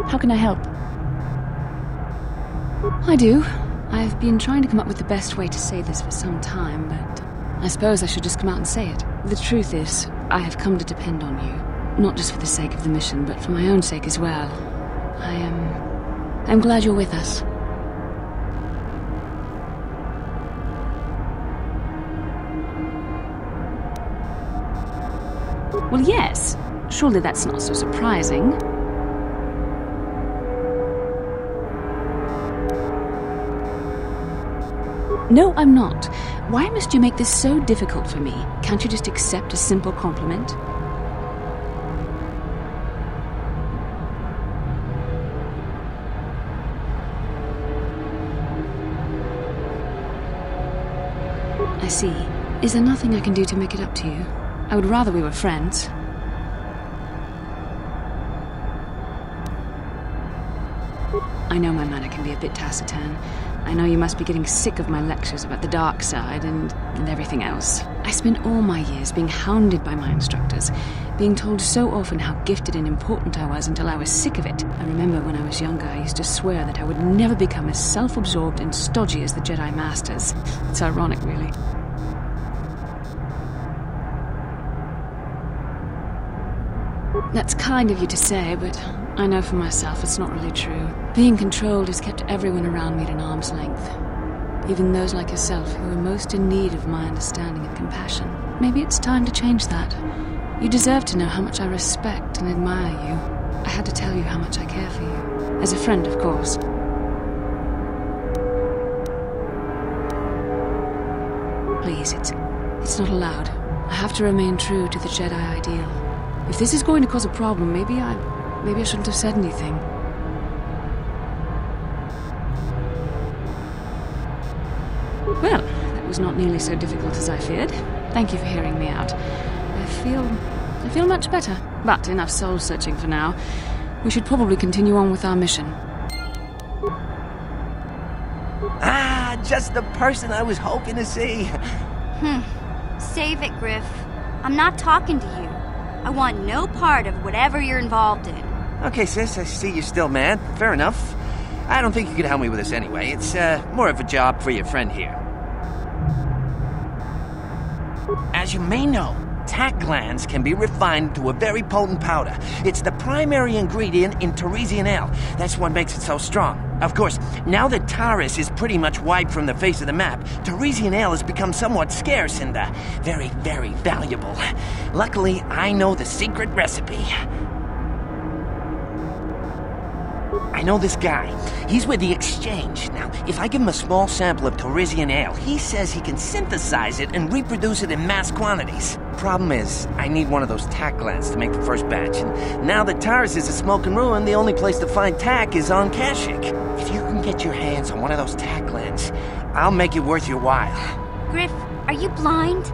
How can I help? I do. I've been trying to come up with the best way to say this for some time, but I suppose I should just come out and say it. The truth is, I have come to depend on you. Not just for the sake of the mission, but for my own sake as well. I'm glad you're with us. Well, yes. Surely that's not so surprising. No, I'm not. Why must you make this so difficult for me? Can't you just accept a simple compliment? I see. Is there nothing I can do to make it up to you? I would rather we were friends. I know my manner can be a bit taciturn. I know you must be getting sick of my lectures about the dark side and everything else. I spent all my years being hounded by my instructors, being told so often how gifted and important I was until I was sick of it. I remember when I was younger, I used to swear that I would never become as self-absorbed and stodgy as the Jedi Masters. It's ironic, really. That's kind of you to say, but I know for myself it's not really true. Being controlled has kept everyone around me at an arm's length. Even those like yourself who are most in need of my understanding and compassion. Maybe it's time to change that. You deserve to know how much I respect and admire you. I had to tell you how much I care for you. As a friend, of course. Please, it's not allowed. I have to remain true to the Jedi ideal. If this is going to cause a problem, maybe I shouldn't have said anything. Well, that was not nearly so difficult as I feared. Thank you for hearing me out. I feel much better. But enough soul-searching for now. We should probably continue on with our mission. Ah, just the person I was hoping to see. Save it, Griff. I'm not talking to you. I want no part of whatever you're involved in. Okay, sis, I see you're still mad. Fair enough. I don't think you could help me with this anyway. It's more of a job for your friend here. As you may know, tack glands can be refined to a very potent powder. It's the primary ingredient in Tarisian ale. That's what makes it so strong. Of course, now that Taris is pretty much wiped from the face of the map, Tarisian ale has become somewhat scarce and very, very valuable. Luckily, I know the secret recipe. I know this guy. He's with the Exchange. Now, if I give him a small sample of Tarisian ale, he says he can synthesize it and reproduce it in mass quantities. Problem is, I need one of those tack glands to make the first batch, and now that Taris is a smoking ruin, the only place to find tack is on Kashyyyk. If you can get your hands on one of those tack glands, I'll make it worth your while. Griff, are you blind?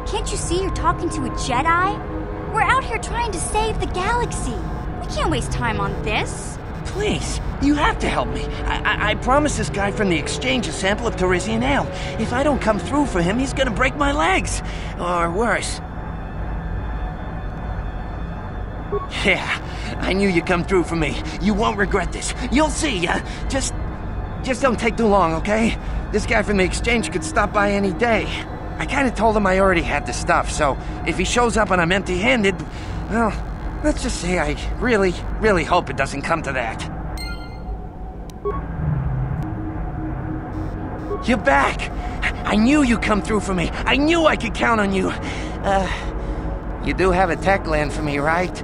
Can't you see you're talking to a Jedi? We're out here trying to save the galaxy. We can't waste time on this. Please, you have to help me. I promised this guy from the Exchange a sample of Tarisian ale. If I don't come through for him, he's gonna break my legs. Or worse. Yeah, I knew you'd come through for me. You won't regret this. You'll see. Just don't take too long, okay? This guy from the Exchange could stop by any day. I kinda told him I already had the stuff, so if he shows up and I'm empty-handed, well, let's just say I really, really hope it doesn't come to that. You're back! I knew you'd come through for me. I knew I could count on you. You do have a tech gland for me, right?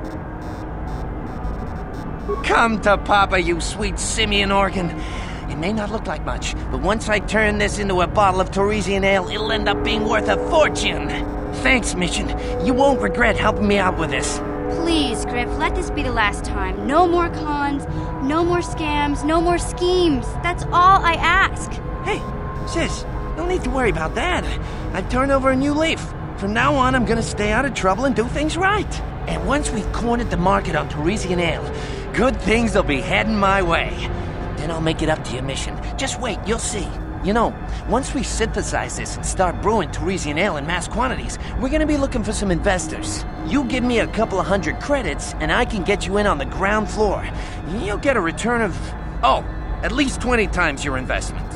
Come to Papa, you sweet simian organ. It may not look like much, but once I turn this into a bottle of Tarisian ale, it'll end up being worth a fortune. Thanks, Mission. You won't regret helping me out with this. Please, Griff, let this be the last time. No more cons, no more scams, no more schemes. That's all I ask. Hey, sis, no need to worry about that. I've turned over a new leaf. From now on, I'm gonna stay out of trouble and do things right. And once we've cornered the market on Tarisian ale, good things will be heading my way. Then I'll make it up to your Mission. Just wait, you'll see. You know, once we synthesize this and start brewing Teresian ale in mass quantities, we're gonna be looking for some investors. You give me a couple of 100 credits, and I can get you in on the ground floor. You'll get a return of, at least 20 times your investment.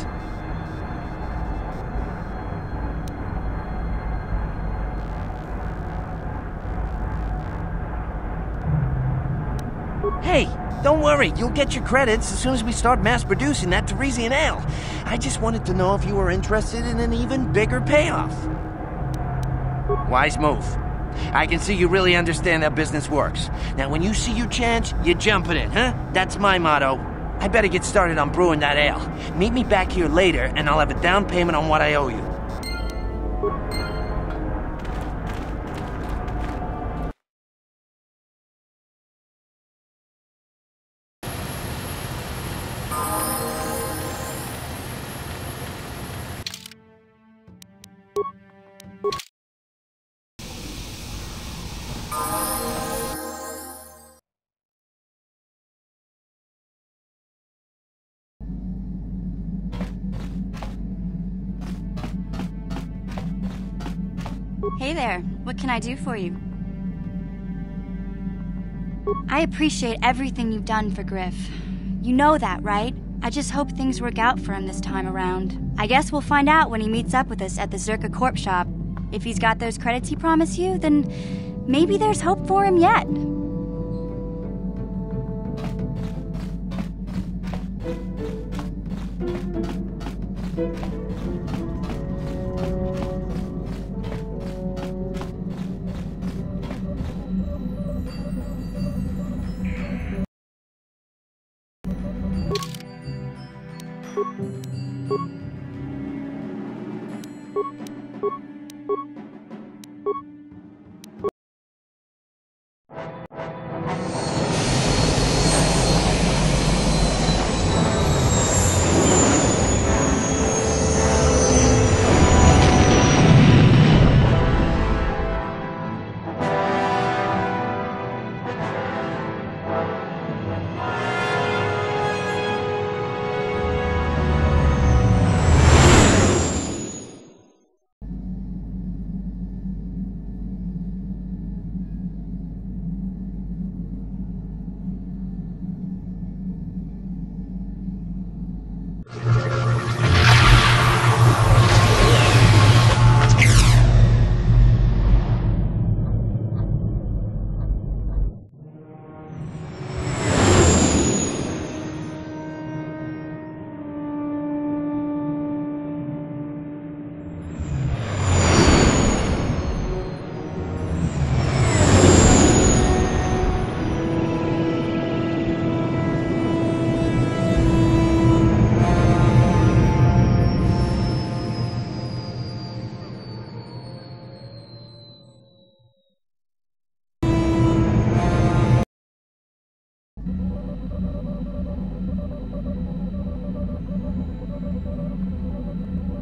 Hey, don't worry, you'll get your credits as soon as we start mass producing that Teresian ale. I just wanted to know if you were interested in an even bigger payoff. Wise move. I can see you really understand how business works. Now, when you see your chance, you jump it in, huh? That's my motto. I better get started on brewing that ale. Meet me back here later, and I'll have a down payment on what I owe you. Hey there, what can I do for you? I appreciate everything you've done for Griff. You know that, right? I just hope things work out for him this time around. I guess we'll find out when he meets up with us at the Zerka Corp shop. If he's got those credits he promised you, then maybe there's hope for him yet.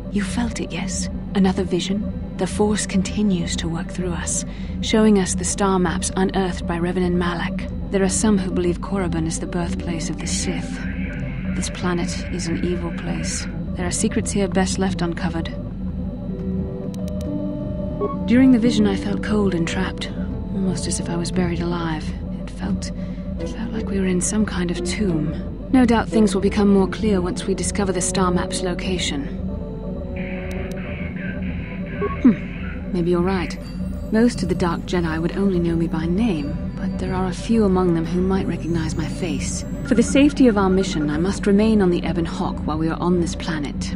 You felt it, yes? Another vision? The Force continues to work through us, showing us the star maps unearthed by Reverend Malak. There are some who believe Korriban is the birthplace of the Sith. This planet is an evil place. There are secrets here best left uncovered. During the vision, I felt cold and trapped, almost as if I was buried alive. It felt like we were in some kind of tomb. No doubt things will become more clear once we discover the star map's location. Maybe you're right. Most of the Dark Jedi would only know me by name, but there are a few among them who might recognize my face. For the safety of our mission, I must remain on the Ebon Hawk while we are on this planet.